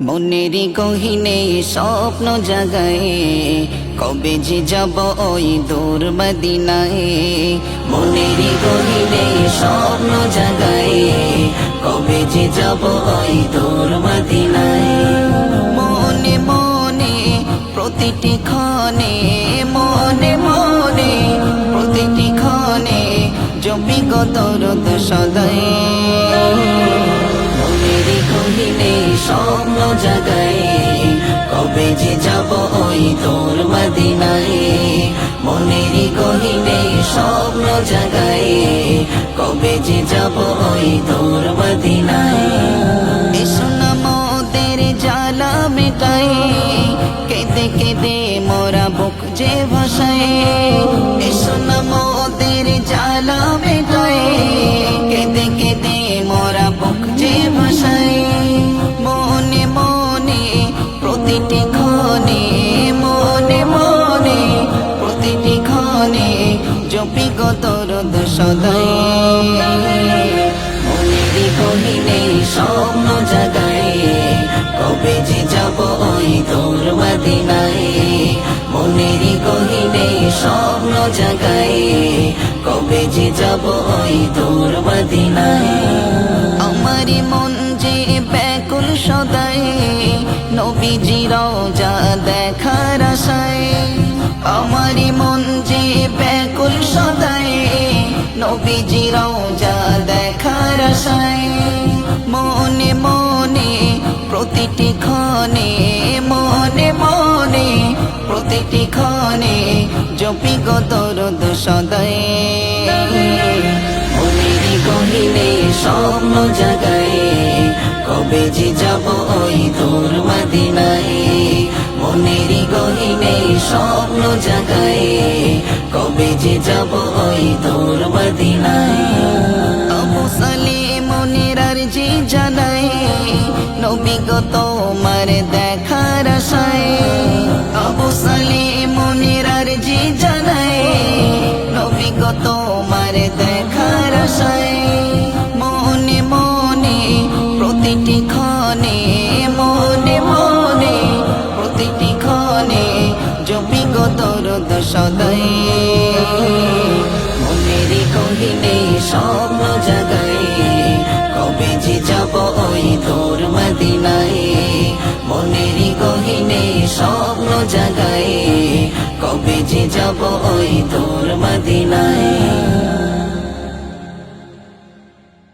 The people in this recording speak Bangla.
মনেরই গহীনে স্বপ্ন জাগায়, কবে যে যাব ওই দূর মদিনায়। মনেরই গহীনে স্বপ্ন জাগায়, কবে যে যাব ওই দূর মদিনায়। মনে মনে প্রতিটি ক্ষণে, মনে মনে প্রতিটি ক্ষণে জপি গো দরুদ সদাই। মনেরই গহীনে স্বপ্ন জাগায়, কবে যে যাব ওই দূর মদিনায়। মনেরই গহীনে স্বপ্ন জাগায়, কবে যে যাব ওই দূর মদিনায়। এসো না মোদের জ্বালা মেটাই, কেঁদে কেঁদে মোরা বুক যে ভাসায়। এসো না মোদের জ্বালা মেটাই, কেঁদে কেঁদে মোরা বুক যে ভাসায়। মনে মনে প্রতিটি ক্ষণে, মনে মনে প্রতিটি ক্ষণে জপি গো দরুদ সদাই। মনেরই গহীনে স্বপ্ন জাগায়, কবে যে যাব ওই দূর মদিনায়। মনেরই গহীনে স্বপ্ন জাগায়, কবে যে যাব ওই দূর মদিনায়। আমারি মন যে ব্যাকুল সদাই, নবীজি রওজা দেখার আশায়। আমারি মন যে ব্যাকুল সদাই, নবীজি রওজা দেখার আশায়। মনে মনে প্রতিটি ক্ষণে, মনে মনে প্রতিটি ক্ষণে জপি গো দরুদ সদাই। মনেরই গহীনে স্বপ্ন জাগায়, কবে যে যাব ওই দূর মদিনায়। মনেরই গহীনে স্বপ্ন জাগায়, কবে যে যাব ওই দূর মদিনায়। আবু সালেম মনের আরজি জানাই, নবী গো তোমার দেখার আশায়। আবু সালেম মনের আরজি জানাই, নবী গো তোমার দেখার আশায়। মনে মনে প্রতিটি ক্ষণে, মনে মনে প্রতিটি ক্ষণে জপি গো দরুদ সদাই। মনেরই গহীনে স্বপ্ন জাগায়, কবে যে যাব ওই দূর মদিনায়। মনেরই গহীনে স্বপ্ন জাগায়, কবে যে যাব ওই দূর মদিনায়।